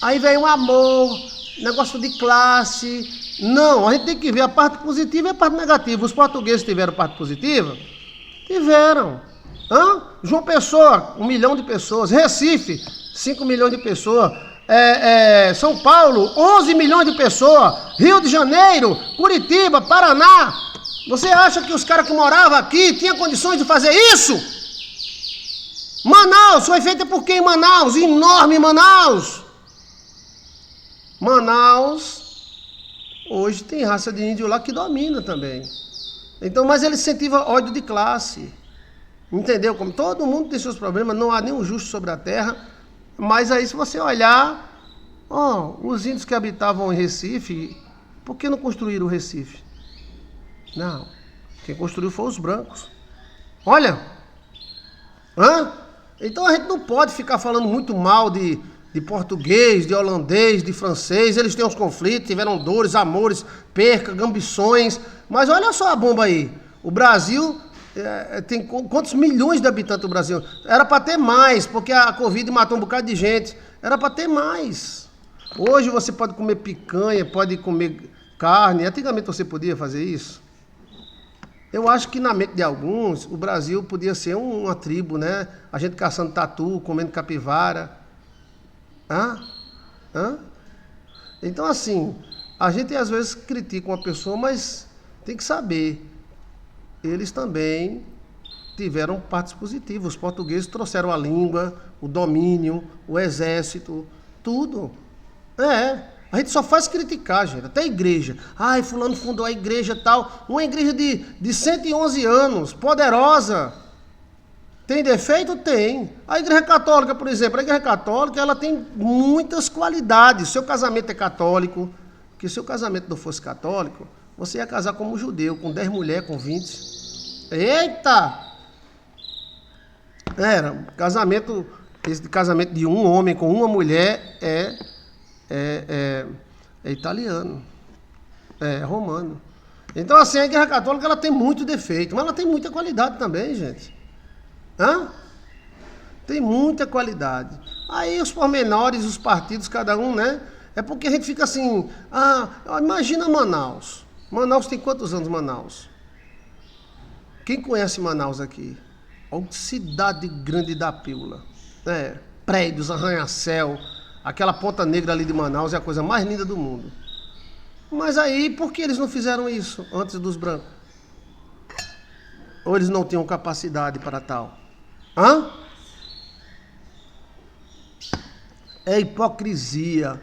Aí veio um amor, negócio de classe. Não, a gente tem que ver a parte positiva e a parte negativa. Os portugueses tiveram parte positiva? Tiveram. João Pessoa, 1 milhão de pessoas. Recife, 5 milhões de pessoas. São Paulo, 11 milhões de pessoas. Rio de Janeiro, Curitiba, Paraná. Você acha que os caras que moravam aqui tinham condições de fazer isso? Manaus, foi feita por quem em Manaus? Enorme Manaus. Manaus, hoje tem raça de índio lá que domina também. Então, mas ele incentiva ódio de classe. Entendeu? Como todo mundo tem seus problemas, não há nenhum justo sobre a terra. Mas aí se você olhar, os índios que habitavam em Recife, por que não construíram o Recife? Não. Quem construiu foi os brancos. Olha. Então a gente não pode ficar falando muito mal de português, de holandês, de francês. Eles têm uns conflitos, tiveram dores, amores, percas, ambições. Mas olha só a bomba aí. O Brasil tem quantos milhões de habitantes o Brasil? Era para ter mais, porque a Covid matou um bocado de gente. Era para ter mais. Hoje você pode comer picanha, pode comer carne. Antigamente você podia fazer isso? Eu acho que na mente de alguns, o Brasil podia ser uma tribo, né? A gente caçando tatu, comendo capivara. Então, assim, a gente às vezes critica uma pessoa, mas tem que saber. Eles também tiveram partes positivas. Os portugueses trouxeram a língua, o domínio, o exército, tudo. A gente só faz criticar, gente. Até a igreja. Fulano fundou a igreja tal. Uma igreja de 111 anos, poderosa. Tem defeito? Tem. A igreja católica, por exemplo, a igreja católica, ela tem muitas qualidades. Seu casamento é católico. Porque se o casamento não fosse católico, você ia casar como judeu, com 10 mulheres, com 20. Eita! Esse casamento de um homem com uma mulher é italiano, é romano. Então, assim, a igreja católica ela tem muito defeito, mas ela tem muita qualidade também, gente. Tem muita qualidade. Aí os pormenores, os partidos, cada um, né? É porque a gente fica assim, imagina Manaus. Manaus tem quantos anos, Manaus? Quem conhece Manaus aqui? Olha que cidade grande da pílula. Prédios, arranha-céu. Aquela Ponta Negra ali de Manaus é a coisa mais linda do mundo. Mas aí, por que eles não fizeram isso antes dos brancos? Ou eles não tinham capacidade para tal? Hã? É hipocrisia.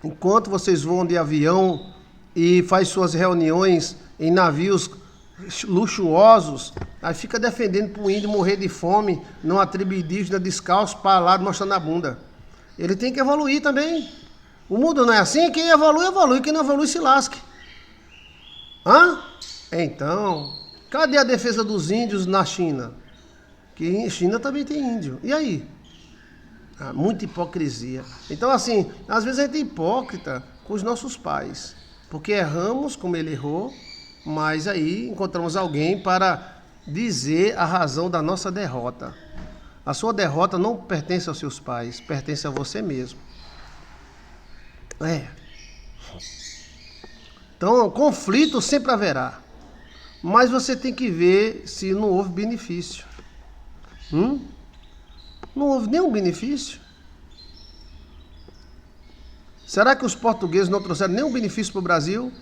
Enquanto vocês voam de avião e faz suas reuniões em navios luxuosos, aí fica defendendo para o índio morrer de fome numa tribo indígena descalço, parado, mostrando a bunda. Ele tem que evoluir também. O mundo não é assim? Quem evolui, evolui. Quem não evolui, se lasque. Hã? Então, cadê a defesa dos índios na China? Que em China também tem índio. E aí? Muita hipocrisia. Então, assim, às vezes a gente é hipócrita com os nossos pais. Porque erramos como ele errou, mas aí encontramos alguém para dizer a razão da nossa derrota. A sua derrota não pertence aos seus pais, pertence a você mesmo. Então, conflito sempre haverá. Mas você tem que ver se não houve benefício. Não houve nenhum benefício. Será que os portugueses não trouxeram nenhum benefício para o Brasil?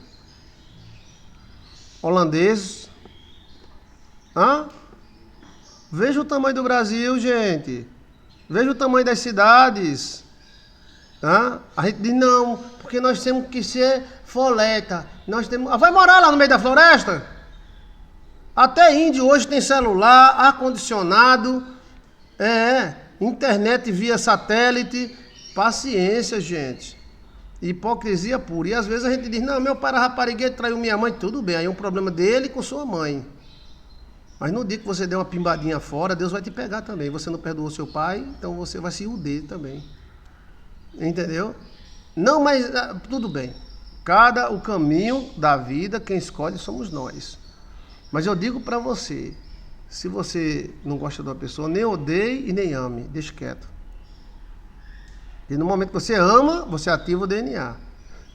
Holandeses? Veja o tamanho do Brasil, gente. Veja o tamanho das cidades. A gente diz, não, porque nós temos que ser foleta. Nós temos... Vai morar lá no meio da floresta? Até índio hoje tem celular, ar-condicionado, internet via satélite. Paciência, gente. Hipocrisia pura. E às vezes a gente diz, não, meu pai era raparigueiro, traiu minha mãe. Tudo bem, aí é um problema dele com sua mãe. Mas no dia que você der uma pimbadinha fora, Deus vai te pegar também. Você não perdoou seu pai, então você vai se iludir também. Entendeu? Não, mas tudo bem. O caminho da vida, quem escolhe somos nós. Mas eu digo para você, se você não gosta de uma pessoa, nem odeie e nem ame, deixe quieto. E no momento que você ama, você ativa o DNA.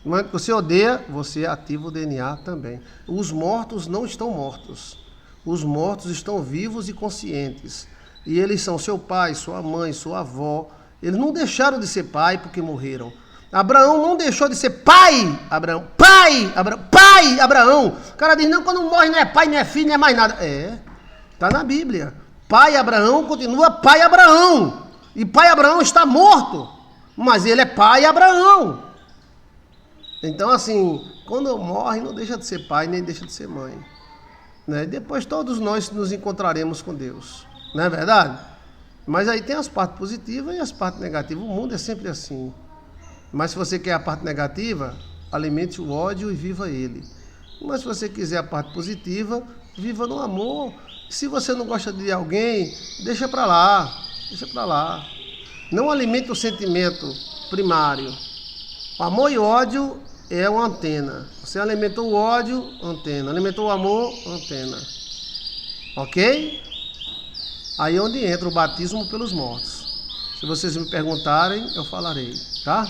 No momento que você odeia, você ativa o DNA também. Os mortos não estão mortos. Os mortos estão vivos e conscientes. E eles são seu pai, sua mãe, sua avó. Eles não deixaram de ser pai porque morreram. Abraão não deixou de ser pai, Abraão. Pai, Abraão. Pai, Abraão. O cara diz, não, quando morre não é pai, não é filho, não é mais nada. Está na Bíblia. Pai Abraão continua pai Abraão. E pai Abraão está morto. Mas ele é pai Abraão. Então, assim, quando morre, não deixa de ser pai, nem deixa de ser mãe. Né? Depois todos nós nos encontraremos com Deus. Não é verdade? Mas aí tem as partes positivas e as partes negativas. O mundo é sempre assim. Mas se você quer a parte negativa, alimente o ódio e viva ele. Mas se você quiser a parte positiva, viva no amor. Se você não gosta de alguém, deixa pra lá. Deixa pra lá. Não alimente o sentimento primário. O amor e o ódio é uma antena. Você alimentou o ódio, antena. Alimentou o amor, antena. Ok? Aí é onde entra o batismo pelos mortos. Se vocês me perguntarem, eu falarei, tá?